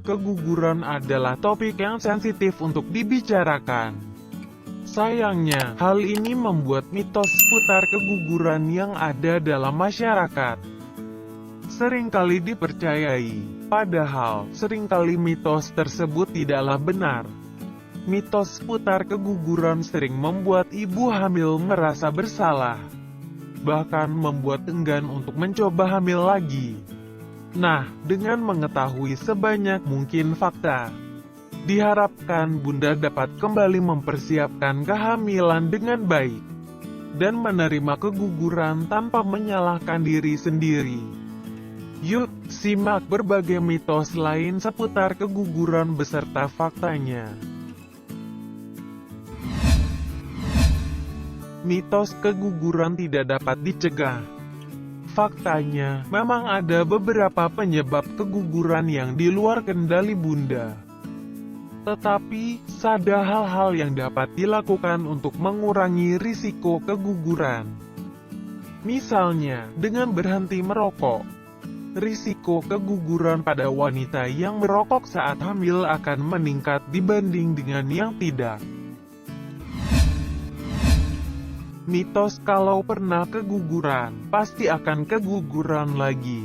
keguguran adalah topik yang sensitif untuk dibicarakan. Sayangnya, hal ini membuat mitos seputar keguguran yang ada dalam masyarakat seringkali dipercayai, padahal seringkali mitos tersebut tidaklah benar. Mitos seputar keguguran sering membuat ibu hamil merasa bersalah, bahkan membuat enggan untuk mencoba hamil lagi. Nah, dengan mengetahui sebanyak mungkin fakta, diharapkan Bunda dapat kembali mempersiapkan kehamilan dengan baik, dan menerima keguguran tanpa menyalahkan diri sendiri. Yuk, simak berbagai mitos lain seputar keguguran beserta faktanya. Mitos keguguran tidak dapat dicegah. Faktanya, memang ada beberapa penyebab keguguran yang di luar kendali Bunda. Tetapi, ada hal-hal yang dapat dilakukan untuk mengurangi risiko keguguran. Misalnya, dengan berhenti merokok. Risiko keguguran pada wanita yang merokok saat hamil akan meningkat dibanding dengan yang tidak. Mitos kalau pernah keguguran, pasti akan keguguran lagi.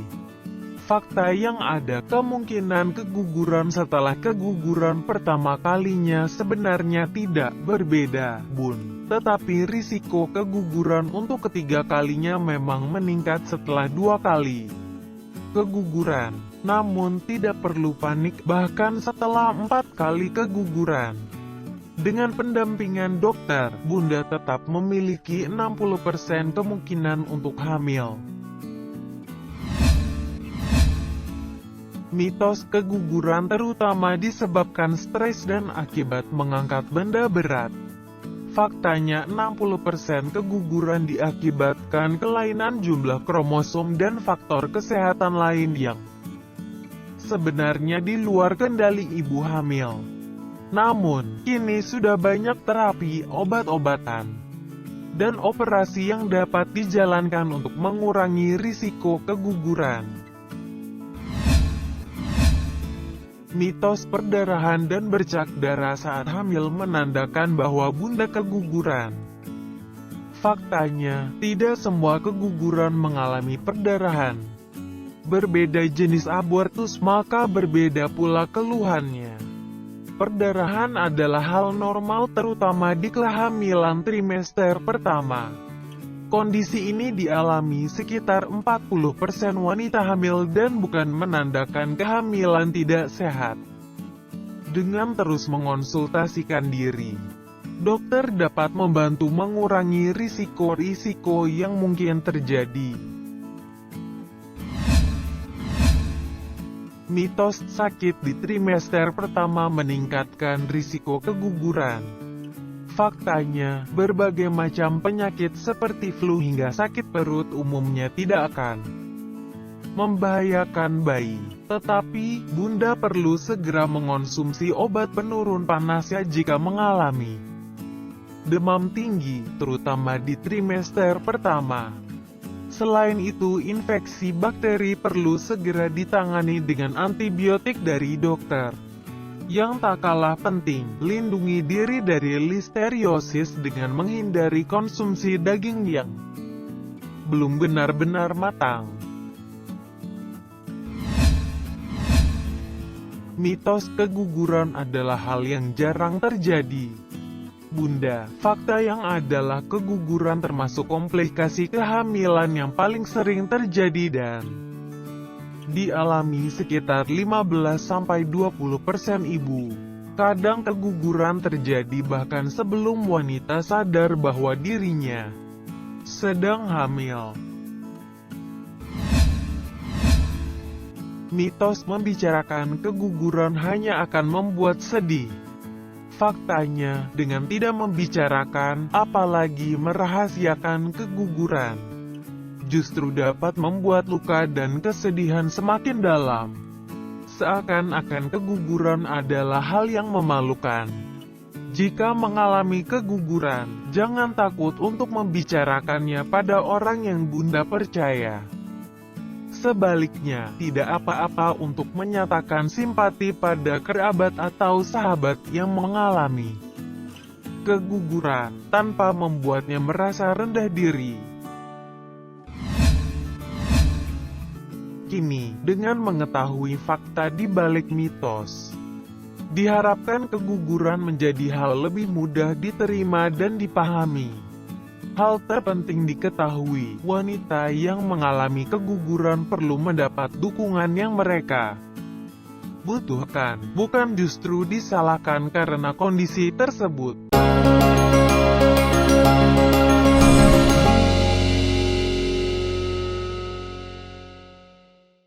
Fakta yang ada kemungkinan keguguran setelah keguguran pertama kalinya sebenarnya tidak berbeda, Bun. Tetapi risiko keguguran untuk ketiga kalinya memang meningkat setelah 2 kali keguguran. Namun tidak perlu panik bahkan setelah 4 kali keguguran. Dengan pendampingan dokter, Bunda tetap memiliki 60% kemungkinan untuk hamil. Mitos keguguran terutama disebabkan stres dan akibat mengangkat benda berat. Faktanya 60% keguguran diakibatkan kelainan jumlah kromosom dan faktor kesehatan lain yang sebenarnya di luar kendali ibu hamil. Namun, kini sudah banyak terapi, obat-obatan, dan operasi yang dapat dijalankan untuk mengurangi risiko keguguran. Mitos perdarahan dan bercak darah saat hamil menandakan bahwa Bunda keguguran. Faktanya, tidak semua keguguran mengalami perdarahan. Berbeda jenis abortus maka berbeda pula keluhannya. Perdarahan adalah hal normal terutama di kehamilan trimester pertama. Kondisi ini dialami sekitar 40% wanita hamil dan bukan menandakan kehamilan tidak sehat. Dengan terus mengonsultasikan diri, dokter dapat membantu mengurangi risiko-risiko yang mungkin terjadi. Mitos sakit di trimester pertama meningkatkan risiko keguguran. Faktanya, berbagai macam penyakit seperti flu hingga sakit perut umumnya tidak akan membahayakan bayi. Tetapi, Bunda perlu segera mengonsumsi obat penurun panasnya jika mengalami demam tinggi, terutama di trimester pertama. Selain itu, infeksi bakteri perlu segera ditangani dengan antibiotik dari dokter. Yang tak kalah penting, lindungi diri dari listeriosis dengan menghindari konsumsi daging yang belum benar-benar matang. Mitos keguguran adalah hal yang jarang terjadi. Bunda, fakta yang adalah keguguran termasuk komplikasi kehamilan yang paling sering terjadi dan dialami sekitar 15-20% ibu. Kadang keguguran terjadi bahkan sebelum wanita sadar bahwa dirinya sedang hamil. Mitos membicarakan keguguran hanya akan membuat sedih. Faktanya, dengan tidak membicarakan, apalagi merahasiakan keguguran, justru dapat membuat luka dan kesedihan semakin dalam. Seakan-akan keguguran adalah hal yang memalukan. Jika mengalami keguguran, jangan takut untuk membicarakannya pada orang yang Bunda percaya. Sebaliknya, tidak apa-apa untuk menyatakan simpati pada kerabat atau sahabat yang mengalami keguguran, tanpa membuatnya merasa rendah diri. Kini, dengan mengetahui fakta di balik mitos, diharapkan keguguran menjadi hal lebih mudah diterima dan dipahami. Hal terpenting diketahui, wanita yang mengalami keguguran perlu mendapat dukungan yang mereka butuhkan, bukan justru disalahkan karena kondisi tersebut.